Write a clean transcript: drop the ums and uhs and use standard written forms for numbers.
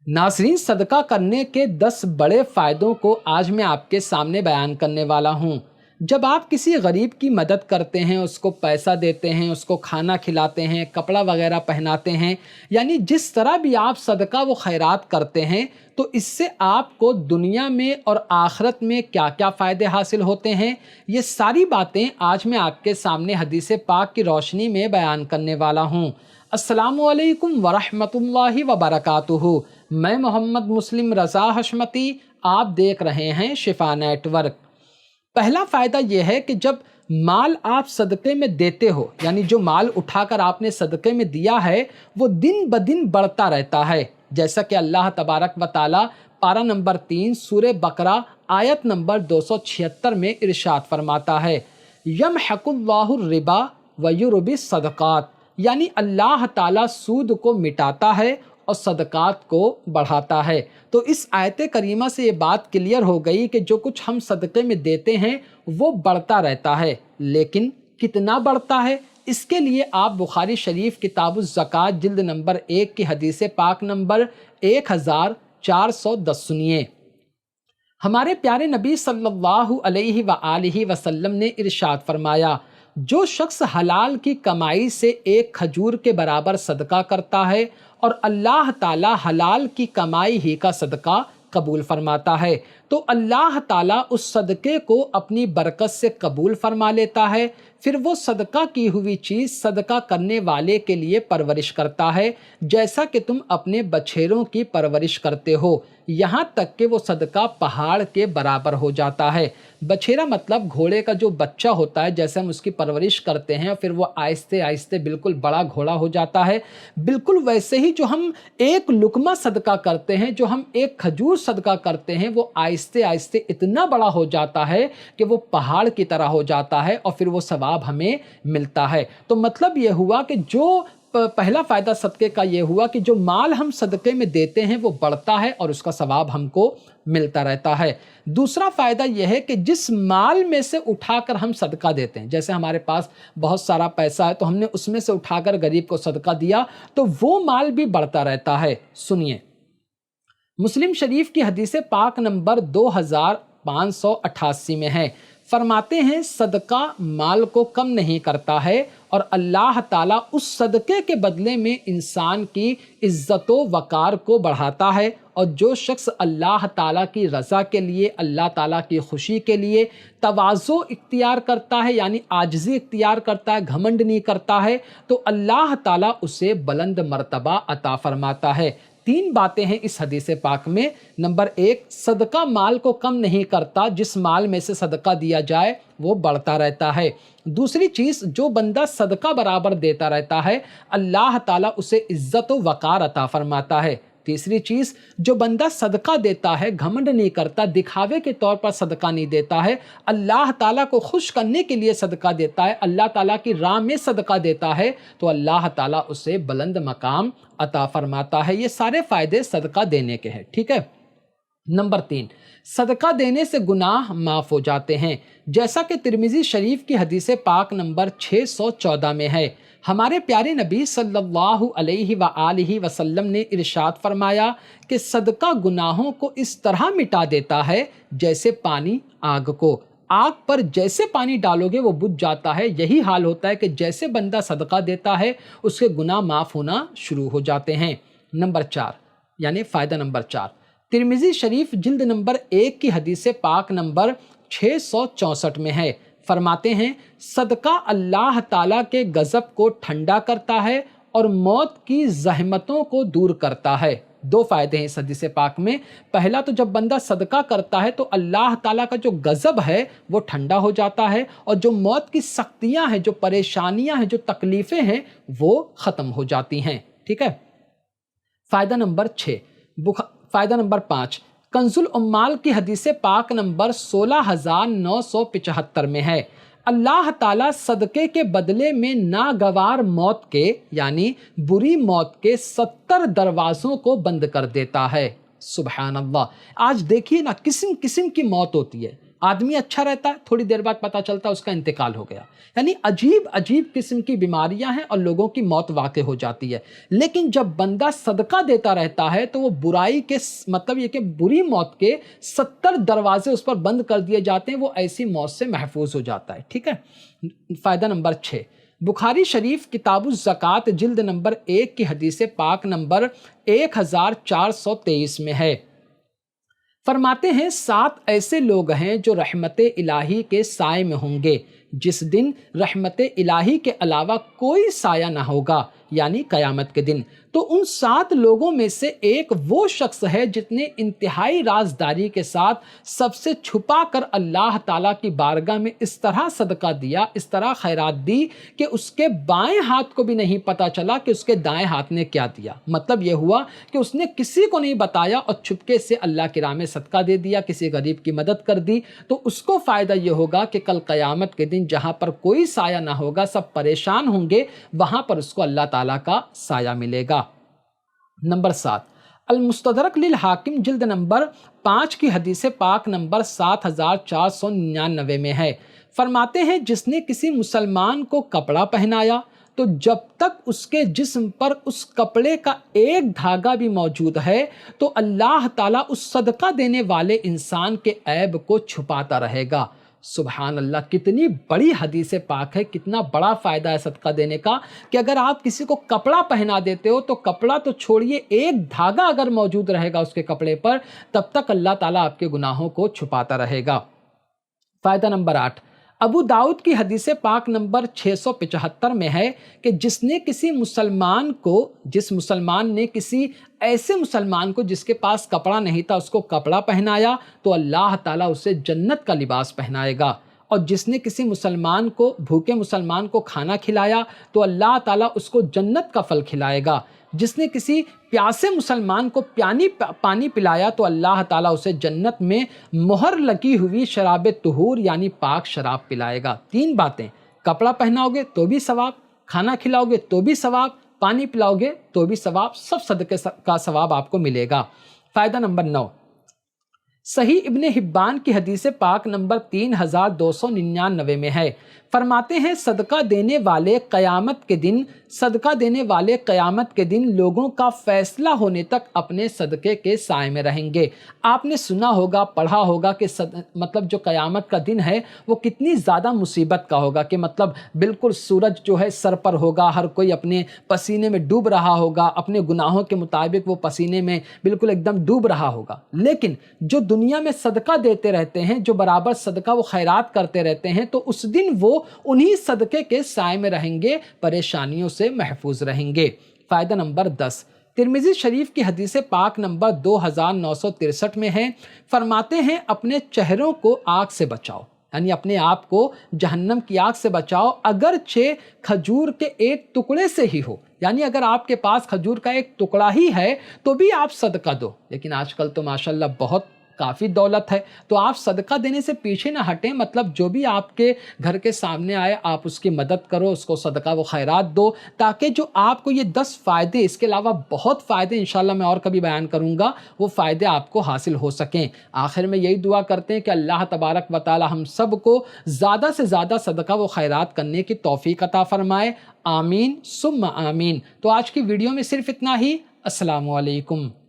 नाज़रीन, सदका करने के 10 बड़े फ़ायदों को आज मैं आपके सामने बयान करने वाला हूँ। जब आप किसी गरीब की मदद करते हैं, उसको पैसा देते हैं, उसको खाना खिलाते हैं, कपड़ा वगैरह पहनाते हैं, यानी जिस तरह भी आप सदका व खैरात करते हैं, तो इससे आपको दुनिया में और आखिरत में क्या क्या फ़ायदे हासिल होते हैं, ये सारी बातें आज मैं आपके सामने हदीस पाक की रोशनी में बयान करने वाला हूँ। अस्सलामु अलैकुम वरहमतुल्लाहि वबरकातुहू। मैं मोहम्मद मुस्लिम रज़ा हशमती, आप देख रहे हैं शिफा नेटवर्क। पहला फ़ायदा यह है कि जब माल आप सदक़े में देते हो, यानी जो माल उठाकर आपने सदक़े में दिया है वो दिन ब दिन बढ़ता रहता है। जैसा कि अल्लाह तबारक व ताला पारा नंबर 3 सूरह बकरा आयत नंबर 276 में इरशाद फरमाता है, यमहकुल्लाहु रिबा व युरबी सदक़ात, यानी अल्लाह ताला सूद को मिटाता है और सदक़ात को बढ़ाता है। तो इस आयत करीमा से ये बात क्लियर हो गई कि जो कुछ हम सदक़े में देते हैं वो बढ़ता रहता है, लेकिन कितना बढ़ता है, इसके लिए आप बुखारी शरीफ किताबुज़ ज़कात जिल्द नंबर 1 की हदीस पाक नंबर 1410 सुनिए। हमारे प्यारे नबी सल्लल्लाहु अलैहि व आलिहि वसल्लम ने इरशाद फरमाया, जो शख्स हलाल की कमाई से एक खजूर के बराबर सदका करता है और अल्लाह ताला हलाल की कमाई ही का सदका कबूल फरमाता है, तो अल्लाह ताला उस सदक़े को अपनी बरकत से कबूल फरमा लेता है। फिर वो सदका की हुई चीज़ सदका करने वाले के लिए परवरिश करता है, जैसा कि तुम अपने बछेरों की परवरिश करते हो, यहाँ तक कि वो सदका पहाड़ के बराबर हो जाता है। बछेरा मतलब घोड़े का जो बच्चा होता है, जैसे हम उसकी परवरिश करते हैं और फिर वो आहिस्ते आहिस्ते बिल्कुल बड़ा घोड़ा हो जाता है, बिल्कुल वैसे ही जो हम एक लुकमा सदका करते हैं, जो हम एक खजूर सदका करते हैं, वो आहिस्ते आहिस्ते इतना बड़ा हो जाता है कि वो पहाड़ की तरह हो जाता है और फिर वो सवाब हमें मिलता है। तो मतलब ये हुआ कि जो पहला फ़ायदा सदक़े का ये हुआ कि जो माल हम सदक़े में देते हैं वो बढ़ता है और उसका सवाब हमको मिलता रहता है। दूसरा फ़ायदा यह है कि जिस माल में से उठाकर हम सदका देते हैं, जैसे हमारे पास बहुत सारा पैसा है तो हमने उसमें से उठाकर गरीब को सदका दिया, तो वो माल भी बढ़ता रहता है। सुनिए, मुस्लिम शरीफ की हदीस पाक नंबर 2588 में है, फरमाते हैं, सदका माल को कम नहीं करता है और अल्लाह ताला उस सदक़े के बदले में इंसान की इज़्ज़त व वक़ार को बढ़ाता है। और जो शख्स अल्लाह ताला की रज़ा के लिए, अल्लाह ताला की खुशी के लिए तवाज़ो इख्तियार करता है, यानी आजिज़ी इख्तियार करता है, घमंड नहीं करता है, तो अल्लाह ताला उसे बुलंद मर्तबा अता फरमाता है। 3 बातें हैं इस हदीस पाक में। नंबर 1, सदका माल को कम नहीं करता, जिस माल में से सदका दिया जाए वो बढ़ता रहता है। दूसरी चीज़, जो बंदा सदका बराबर देता रहता है, अल्लाह ताला उसे इज़्ज़त व वक़ार अता फरमाता है। तीसरी चीज़, जो बंदा सदका देता है, घमंड नहीं करता, दिखावे के तौर पर सदका नहीं देता है, अल्लाह ताला को खुश करने के लिए सदका देता है, अल्लाह ताला की राह में सदका देता है, तो अल्लाह ताला उसे बुलंद मकाम अता फरमाता है। ये सारे फ़ायदे सदका देने के हैं, ठीक है। नंबर 3, सदका देने से गुनाह माफ़ हो जाते हैं, जैसा कि तिरमिज़ी शरीफ की हदीस पाक नंबर 614 में है। हमारे प्यारे नबी सल्लल्लाहु अलैहि व आलिहि वसल्लम ने इरशाद फरमाया कि सदका गुनाहों को इस तरह मिटा देता है जैसे पानी आग को। आग पर जैसे पानी डालोगे वो बुझ जाता है, यही हाल होता है कि जैसे बंदा सदका देता है उसके गुनाह माफ़ होना शुरू हो जाते हैं। नंबर 4, यानी फ़ायदा नंबर 4, तिरमिज़ी शरीफ जिल्द नंबर 1 की हदीस पाक नंबर 664 में है, फरमाते हैं, सदका अल्लाह ताला के गज़ब को ठंडा करता है और मौत की ज़हमतों को दूर करता है। 2 फ़ायदे हैं इस हदीस पाक में। पहला तो जब बंदा सदका करता है तो अल्लाह ताला का जो गज़ब है वो ठंडा हो जाता है और जो मौत की सख्तियाँ हैं, जो परेशानियाँ हैं, जो तकलीफ़ें हैं वो ख़त्म हो जाती हैं, ठीक है। फ़ायदा नंबर 6, फ़ायदा नंबर 5, कंजुल उम्माल की हदीस पाक नंबर 16975 में है, अल्लाह ताला सदक़े के बदले में नागवार मौत के, यानी बुरी मौत के 70 दरवाज़ों को बंद कर देता है। सुबहान अल्लाह। आज देखिए ना, किस्म किस्म की मौत होती है, آدمی اچھا رہتا ہے، تھوڑی دیر بعد پتہ چلتا ہے اس کا انتقال ہو گیا۔ یعنی عجیب عجیب قسم کی بیماریاں ہیں اور لوگوں کی موت واقع ہو جاتی ہے۔ لیکن جب بندہ صدقہ دیتا رہتا ہے تو وہ برائی کے مطلب یہ کہ بری موت کے 70 دروازے اس پر بند کر دیے جاتے ہیں، وہ ایسی موت سے محفوظ ہو جاتا ہے۔ ٹھیک ہے۔ فائدہ نمبر 6، بخاری شریف کتاب الزکوٰۃ جلد نمبر 1 کی حدیث پاک نمبر 1423 میں ہے، فرماتے ہیں 7 ایسے لوگ ہیں جو رحمت الہی کے سائے میں ہوں گے جس دن رحمت الہی کے علاوہ کوئی سایہ نہ ہوگا، یعنی قیامت کے دن۔ تو ان 7 لوگوں میں سے ایک وہ شخص ہے جس نے انتہائی رازداری کے ساتھ سب سے چھپا کر اللہ تعالیٰ کی بارگاہ میں اس طرح صدقہ دیا، اس طرح خیرات دی کہ اس کے بائیں ہاتھ کو بھی نہیں پتا چلا کہ اس کے دائیں ہاتھ نے کیا دیا۔ مطلب یہ ہوا کہ اس نے کسی کو نہیں بتایا اور چھپکے سے اللہ کی راہ میں صدقہ دے دیا، کسی غریب کی مدد کر دی۔ تو اس کو فائدہ یہ ہوگا کہ کل قیامت کے دن جہاں پر کوئی سایہ نہ ہوگا، سب پریشان ہوں گے، وہاں پر اس کو اللہ تعالیٰ کا سایہ ملے گا۔ نمبر 7، المستدرک للحاکم جلد نمبر 5 کی حدیث پاک نمبر 7499 میں ہے، فرماتے ہیں جس نے کسی مسلمان کو کپڑا پہنایا تو جب تک اس کے جسم پر اس کپڑے کا ایک دھاگا بھی موجود ہے تو اللہ تعالیٰ اس صدقہ دینے والے انسان کے عیب کو چھپاتا رہے گا۔ سبحان اللہ، کتنی بڑی حدیث پاک ہے، کتنا بڑا فائدہ ہے صدقہ دینے کا کہ اگر آپ کسی کو کپڑا پہنا دیتے ہو تو کپڑا تو چھوڑیے، ایک دھاگا اگر موجود رہے گا اس کے کپڑے پر، تب تک اللہ تعالیٰ آپ کے گناہوں کو چھپاتا رہے گا۔ فائدہ نمبر 8، ابو داؤد کی حدیث پاک نمبر 675 میں ہے کہ جس مسلمان نے کسی ایسے مسلمان کو جس کے پاس کپڑا نہیں تھا اس کو کپڑا پہنایا تو اللہ تعالیٰ اسے جنت کا لباس پہنائے گا، اور جس نے کسی بھوکے مسلمان کو کھانا کھلایا تو اللہ تعالیٰ اس کو جنت کا پھل کھلائے گا، جس نے کسی پیاسے مسلمان کو پانی پلایا تو اللہ تعالیٰ اسے جنت میں مہر لگی ہوئی شراب طہور یعنی پاک شراب پلائے گا۔ 3 باتیں، کپڑا پہناؤ گے تو بھی ثواب، کھانا کھلاؤ گے تو بھی ثواب، پانی پلاؤ گے تو بھی ثواب، سب صدقے کا ثواب آپ کو ملے گا۔ فائدہ نمبر 9، صحیح ابن حبان کی حدیث پاک نمبر 3299 میں ہے، فرماتے ہیں صدقہ دینے والے قیامت کے دن لوگوں کا فیصلہ ہونے تک اپنے صدقے کے سائے میں رہیں گے۔ آپ نے سنا ہوگا، پڑھا ہوگا کہ مطلب جو قیامت کا دن ہے وہ کتنی زیادہ مصیبت کا ہوگا، کہ مطلب بالکل سورج جو ہے سر پر ہوگا، ہر کوئی اپنے پسینے میں ڈوب رہا ہوگا، اپنے گناہوں کے مطابق وہ پسینے میں بالکل ایک دم ڈوب رہا ہوگا۔ لیکن جو دنیا میں صدقہ دیتے رہتے ہیں، جو برابر صدقہ وہ خیرات کرتے رہتے ہیں، تو اس دن وہ انہی صدقے کے سائے میں رہیں گے، پریشانیوں سے محفوظ رہیں گے۔ فائدہ نمبر 10، ترمذی شریف کی حدیث پاک نمبر 2963 میں ہے، فرماتے ہیں اپنے چہروں کو آگ سے بچاؤ، یعنی اپنے آپ کو جہنم کی آگ سے بچاؤ، اگرچہ کھجور کے ایک ٹکڑے سے ہی ہو، یعنی اگر آپ کے پاس کھجور کا ایک ٹکڑا ہی ہے تو بھی آپ صدقہ دو۔ لیکن آج کل تو ماشاءاللہ بہت کافی دولت ہے، تو آپ صدقہ دینے سے پیچھے نہ ہٹیں، مطلب جو بھی آپ کے گھر کے سامنے آئے آپ اس کی مدد کرو، اس کو صدقہ و خیرات دو، تاکہ جو آپ کو یہ 10 فائدے، اس کے علاوہ بہت فائدے انشاءاللہ میں اور کبھی بیان کروں گا، وہ فائدے آپ کو حاصل ہو سکیں۔ آخر میں یہی دعا کرتے ہیں کہ اللہ تبارک و تعالی ہم سب کو زیادہ سے زیادہ صدقہ و خیرات کرنے کی توفیق عطا فرمائے، آمین ثم آمین۔ تو آج کی ویڈیو میں صرف اتنا ہی، السلام علیکم۔